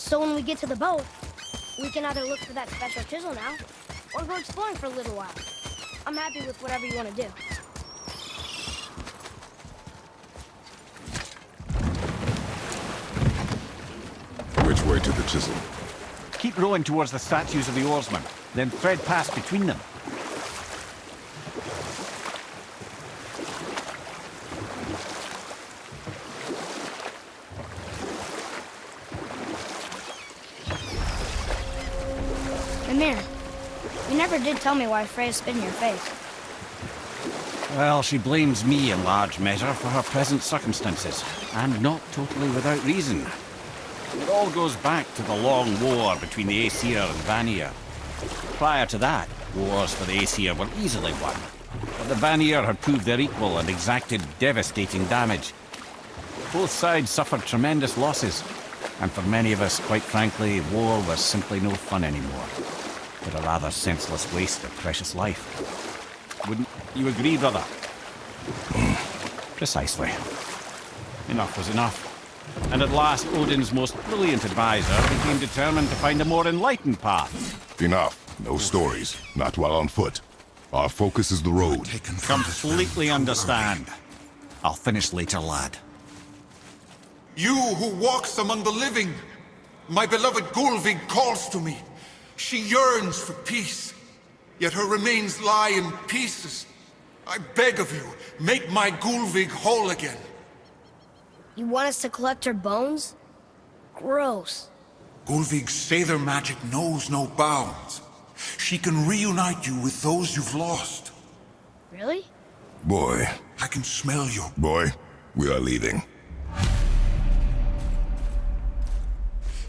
So when we get to the boat, we can either look for that special chisel now, or go exploring for a little while. I'm happy with whatever you want to do. Which way to the Chisel? Keep rowing towards the statues of the oarsmen, then thread past between them. Mimir, you never did tell me why Freya spit in your face. Well, she blames me in large measure for her present circumstances, and not totally without reason. It all goes back to the long war between the Aesir and Vanir. Prior to that, wars for the Aesir were easily won, but the Vanir had proved their equal and exacted devastating damage. Both sides suffered tremendous losses, and for many of us, quite frankly, war was simply no fun anymore, but a rather senseless waste of precious life. Wouldn't you agree, brother? Precisely. Enough was enough. And at last, Odin's most brilliant advisor became determined to find a more enlightened path. Enough. No stories. Not while on foot. Our focus is the road. Completely understand. I'll finish later, lad. You who walks among the living, my beloved Gulvig calls to me. She yearns for peace, yet her remains lie in pieces. I beg of you, make my Gulvig whole again. You want us to collect her bones? Gross. Gulvig's Sather magic knows no bounds. She can reunite you with those you've lost. Really? Boy. I can smell you. Boy, we are leaving.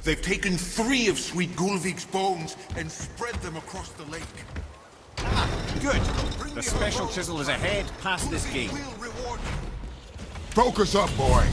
They've taken 3 of sweet Gulvig's bones and spread them across the lake. Good. The special chisel is ahead past this gate. Focus up, boy.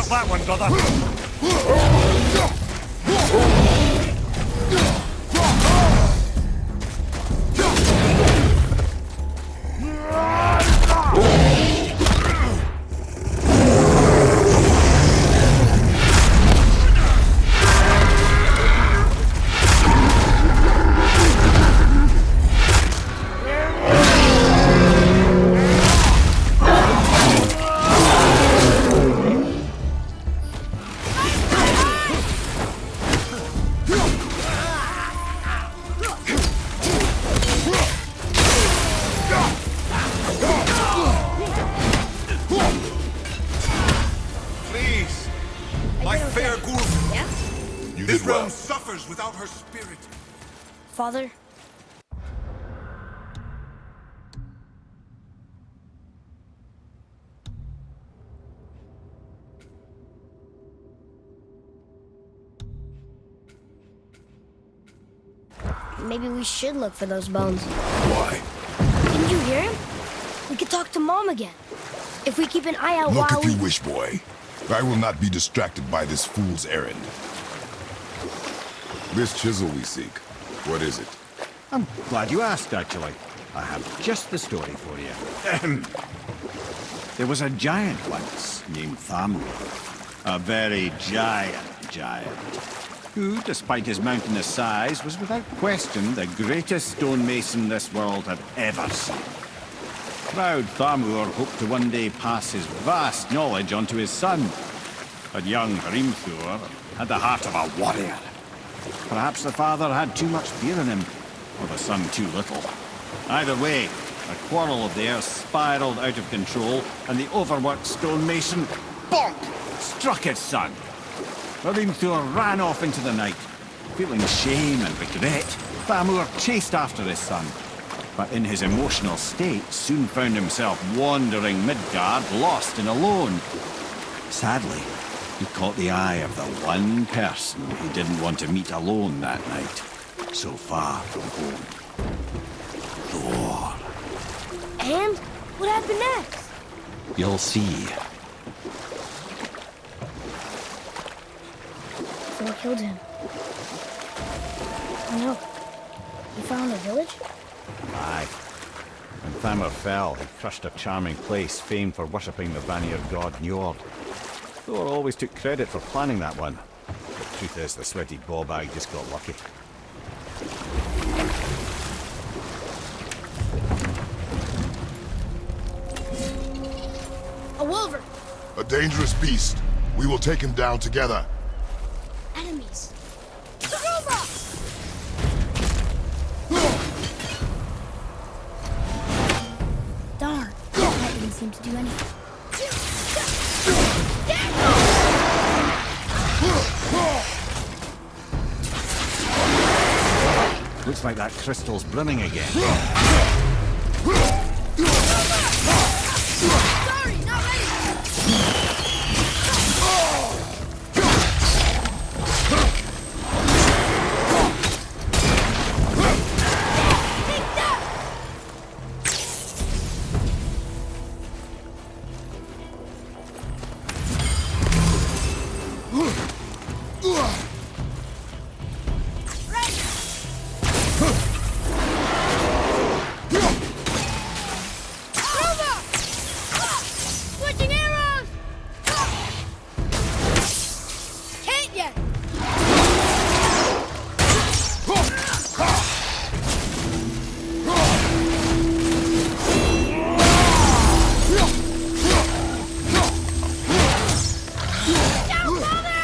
That one, brother. This realm suffers without her spirit. Father? Maybe we should look for those bones. Why? Didn't you hear him? We could talk to Mom again. If we keep an eye out Look while if you wish, boy. I will not be distracted by this fool's errand. This chisel we seek, what is it? I'm glad you asked, actually. I have just the story for you. There was a giant once named Thamur. A very giant, who, despite his mountainous size, was without question the greatest stonemason this world had ever seen. Proud Thamur hoped to one day pass his vast knowledge on to his son. But young Hrimthur had the heart of a warrior. Perhaps the father had too much fear in him, or the son too little. Either way, a quarrel of theirs spiraled out of control, and the overworked stonemason, bonk, struck his son. Hrimthur ran off into the night, Feeling shame and regret, Thamur chased after his son, but in his emotional state soon found himself wandering Midgard, lost and alone. Sadly, he caught the eye of the one person he didn't want to meet alone that night, so far from home. Thor. And what happened next? You'll see. Thor killed him. Oh no. You found a village? Aye. When Thamur fell, he crushed a charming place famed for worshipping the Vanir god Njord. Thor always took credit for planning that one. The truth is, the sweaty ballbag just got lucky. A wolverine! A dangerous beast. We will take him down together. Enemies! The robots! Darn, that didn't seem to do anything. Looks like that crystal's brimming again. Sorry, not ready! Switching arrows! Can't yet! Down, father!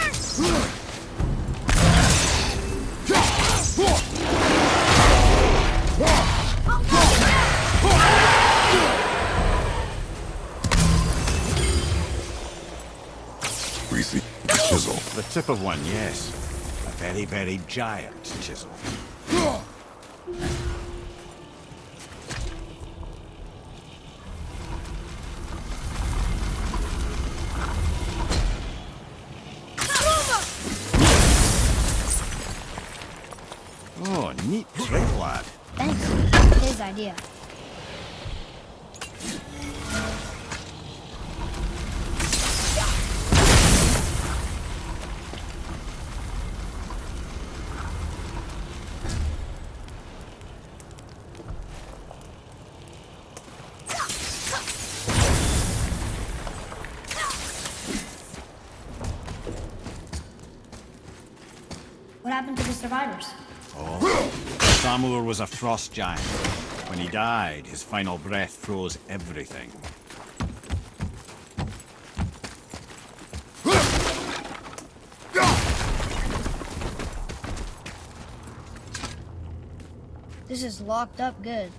We see the chisel. The tip of one, yes. A very, very giant chisel. Oh, neat trick, lad. Thanks. His idea. What happened to the survivors? Thamur was a frost giant. When he died, his final breath froze everything. This is locked up good.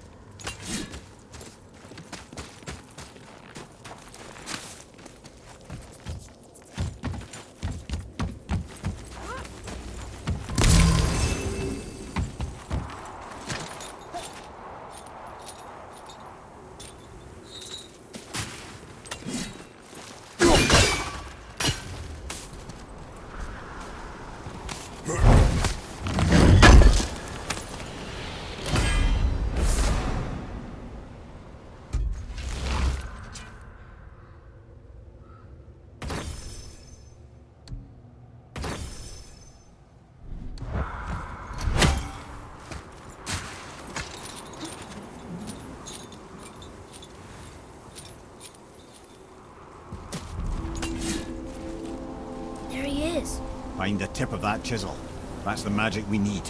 There he is. Find the tip of that chisel. That's the magic we need.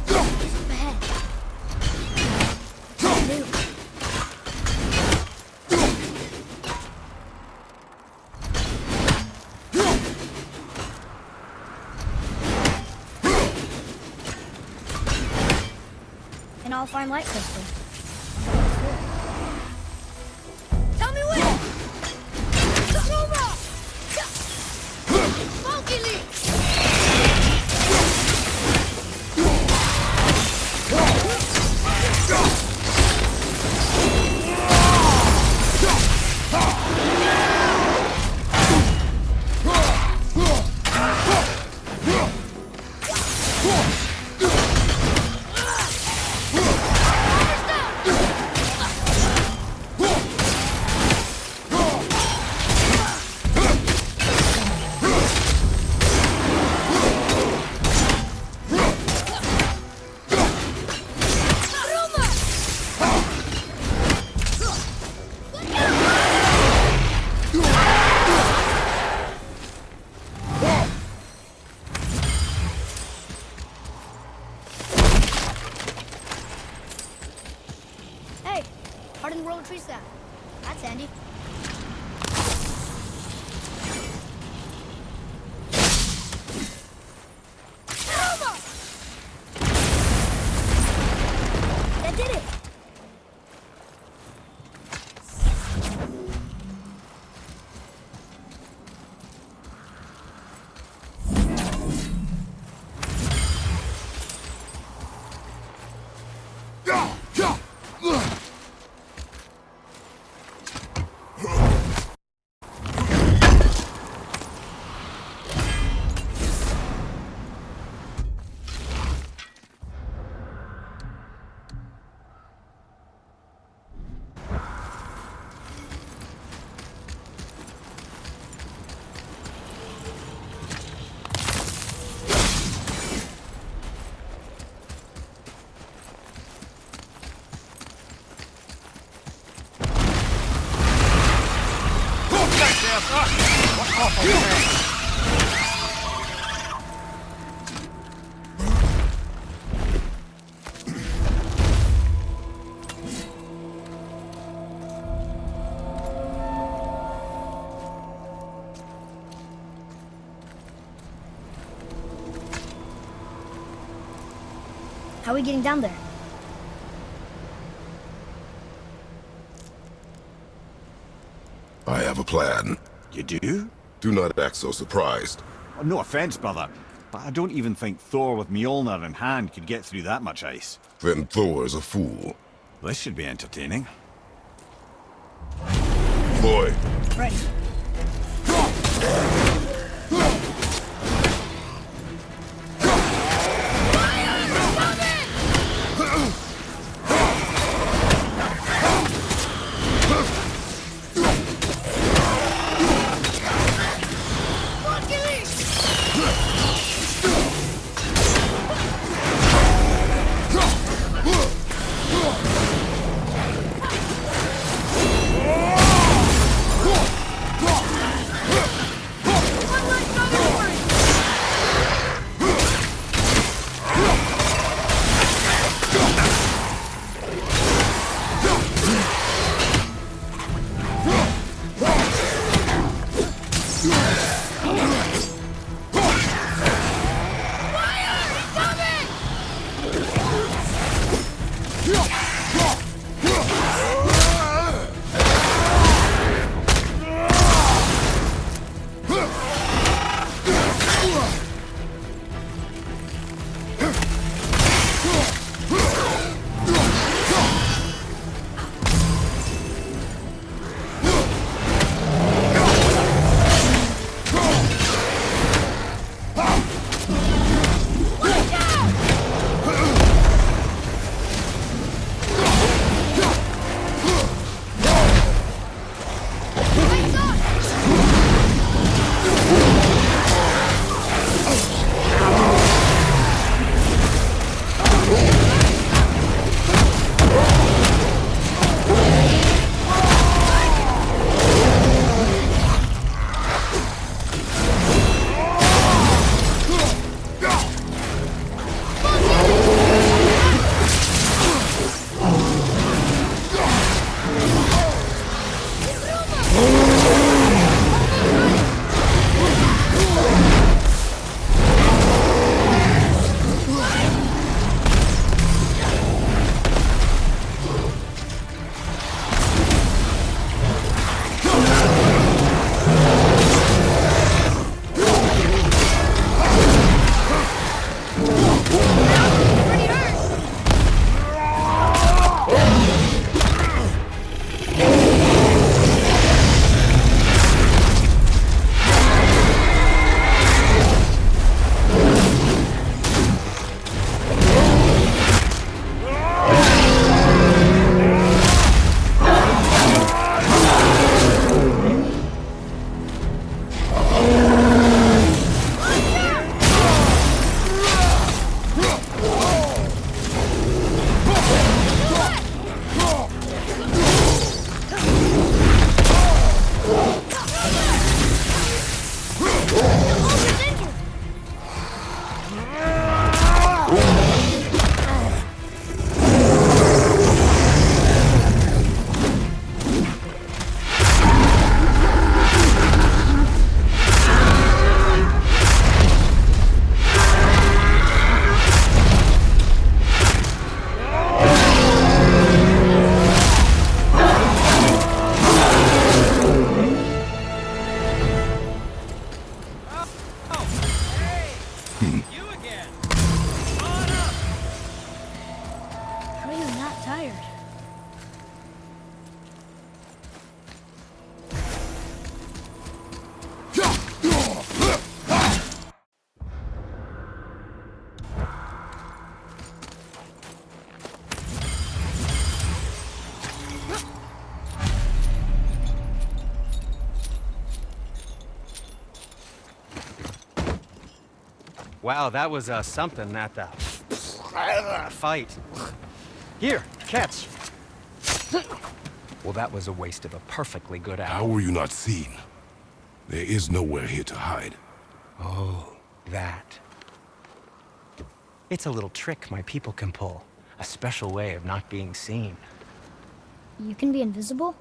Up ahead. New. And I'll find light crystal. Hardened roller tree sap. That's handy. Elmo! That did it! How are we getting down there? I have a plan. You do? Do not act so surprised. Oh, no offense, brother, but I don't even think Thor with Mjolnir in hand could get through that much ice. Then Thor is a fool. This should be entertaining. Boy, Ready. Wow, that was something at the fight. Here, catch. Well, that was a waste of a perfectly good How hour. were you not seen? There is nowhere here to hide. Oh, that. It's a little trick my people can pull. A special way of not being seen. You can be invisible?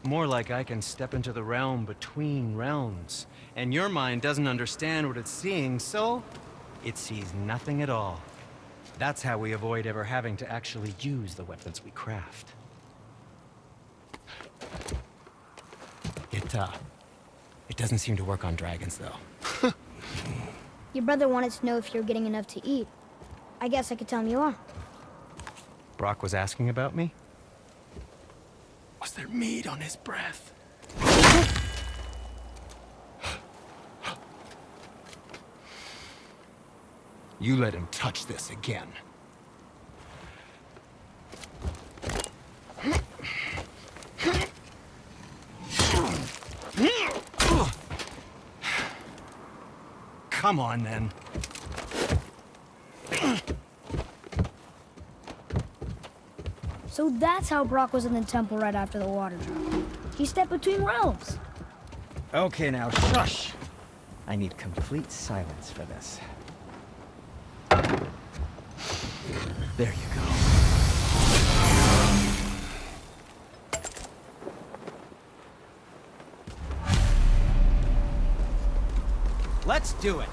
More like I can step into the realm between realms. And your mind doesn't understand what it's seeing, so it sees nothing at all. That's how we avoid ever having to actually use the weapons we craft. It doesn't seem to work on dragons, though. Your brother wanted to know if you're getting enough to eat. I guess I could tell him you are. Brock was asking about me? Was there meat on his breath? You let him touch this again. Come on, then. So that's how Brock was in the temple right after the water drop. He stepped between realms. Okay, now, shush! I need complete silence for this. There you go. Let's do it!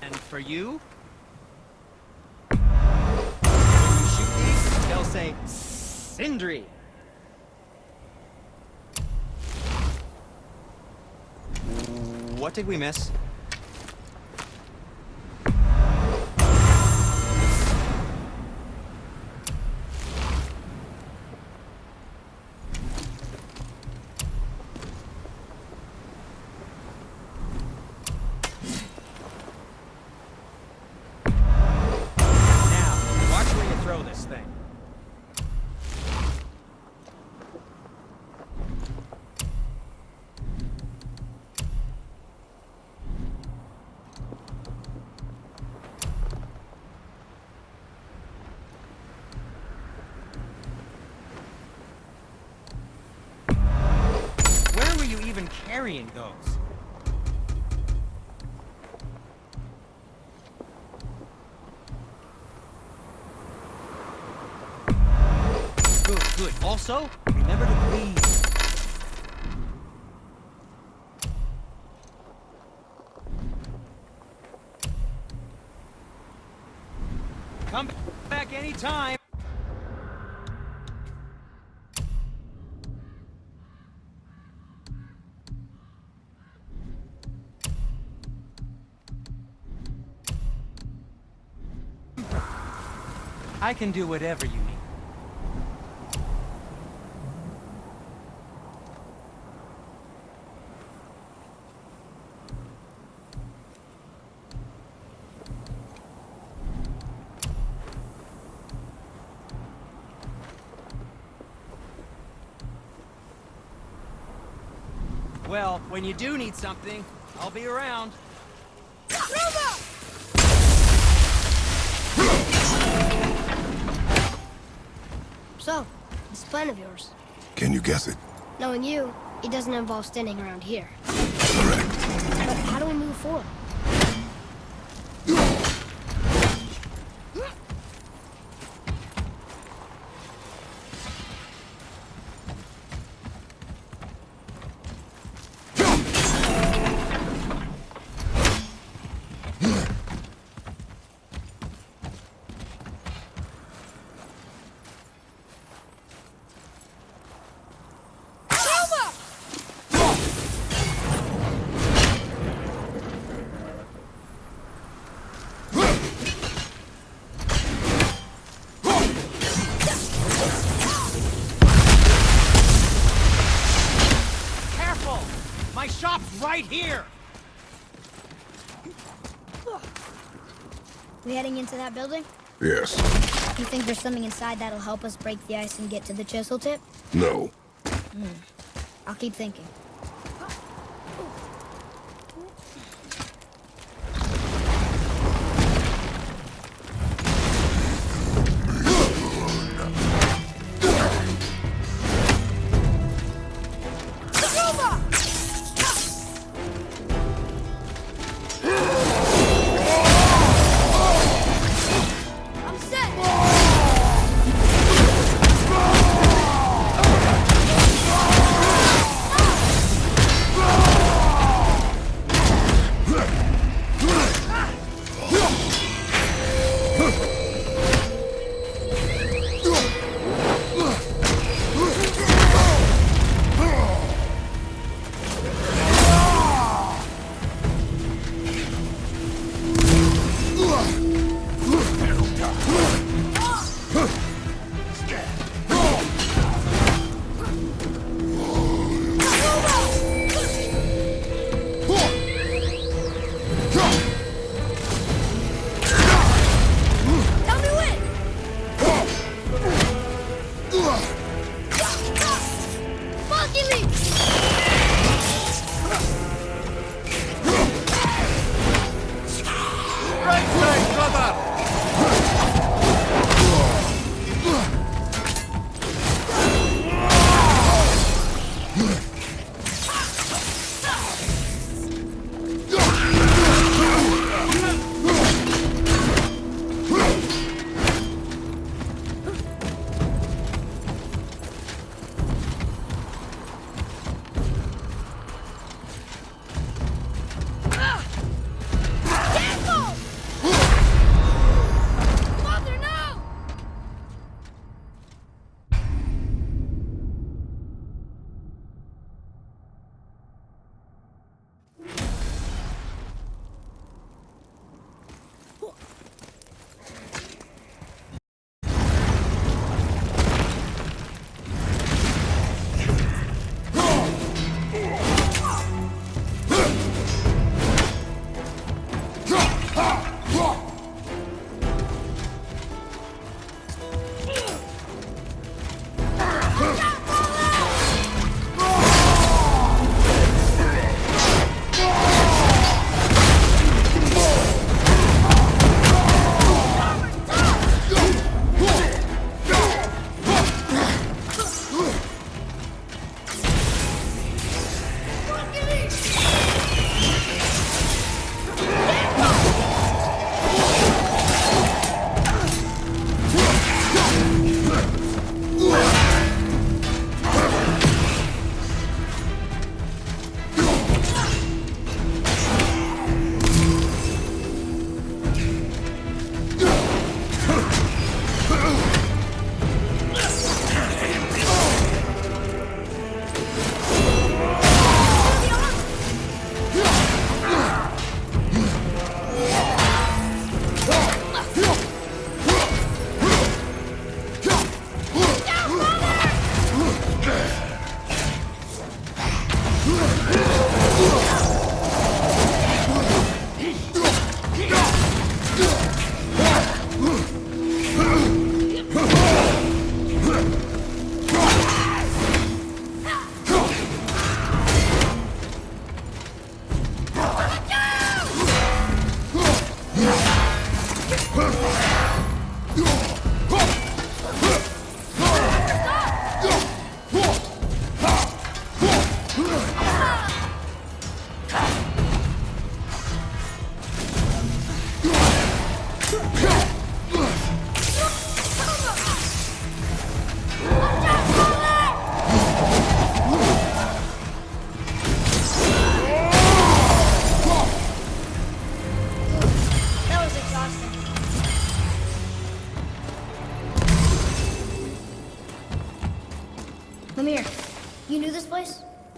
And for you? When you shoot these, they'll say, Sindri! What did we miss? This thing. Where were you even carrying those? Good. Also, remember to breathe. Come back anytime. I can do whatever you need. Well, when you do need something, I'll be around. So, this plan of yours. Can you guess it? Knowing you, it doesn't involve standing around here. Correct. But how do we move forward? here! We heading into that building? Yes. You think there's something inside that'll help us break the ice and get to the chisel tip? No. I'll keep thinking.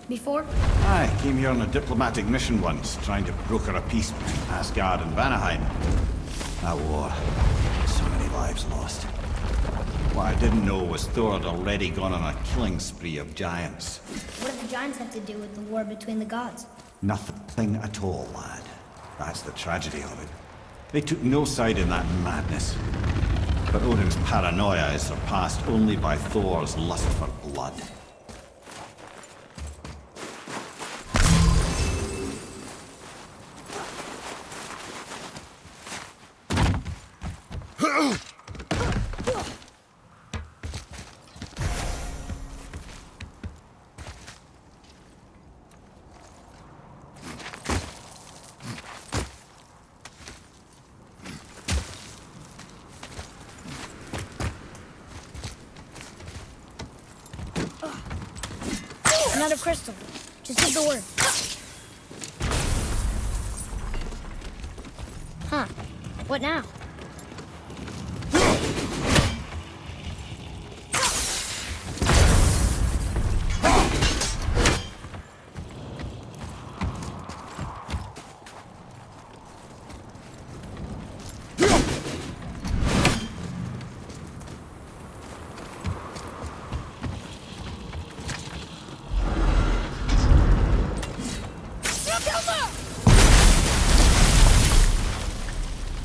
Before? I came here on a diplomatic mission once, trying to broker a peace between Asgard and Vanaheim. That war. So many lives lost. What I didn't know was Thor had already gone on a killing spree of giants. What do the giants have to do with the war between the gods? Nothing at all, lad. That's the tragedy of it. They took no side in that madness. But Odin's paranoia is surpassed only by Thor's lust for blood. Another crystal. Just give the word. Huh. What now?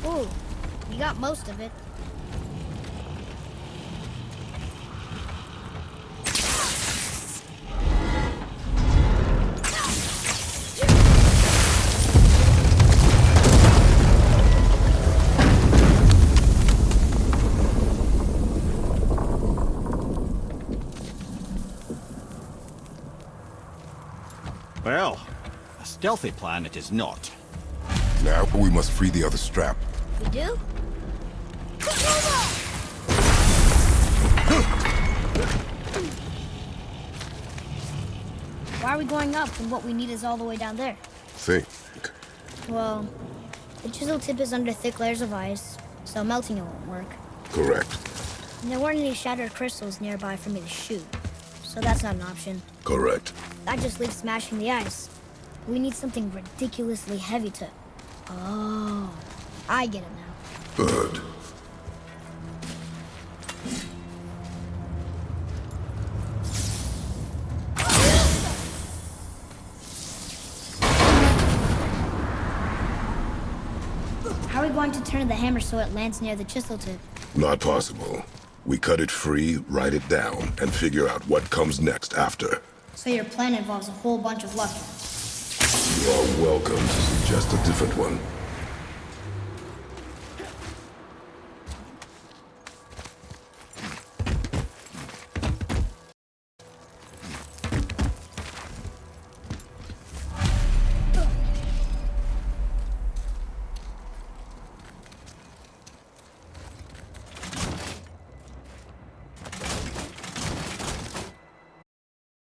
Ooh, you got most of it. Well, a stealthy plan it is not. Now we must free the other strap. We do? Why are we going up when what we need is all the way down there? Think. Well, the chisel tip is under thick layers of ice, so melting it won't work. Correct. And there weren't any shattered crystals nearby for me to shoot, so that's not an option. Correct. That just leaves smashing the ice. We need something ridiculously heavy to... Oh, I get it now. Good. How are we going to turn the hammer so it lands near the chisel tip? Not possible. We cut it free, write it down, and figure out what comes next after. So your plan involves a whole bunch of luck. You are welcome to suggest a different one.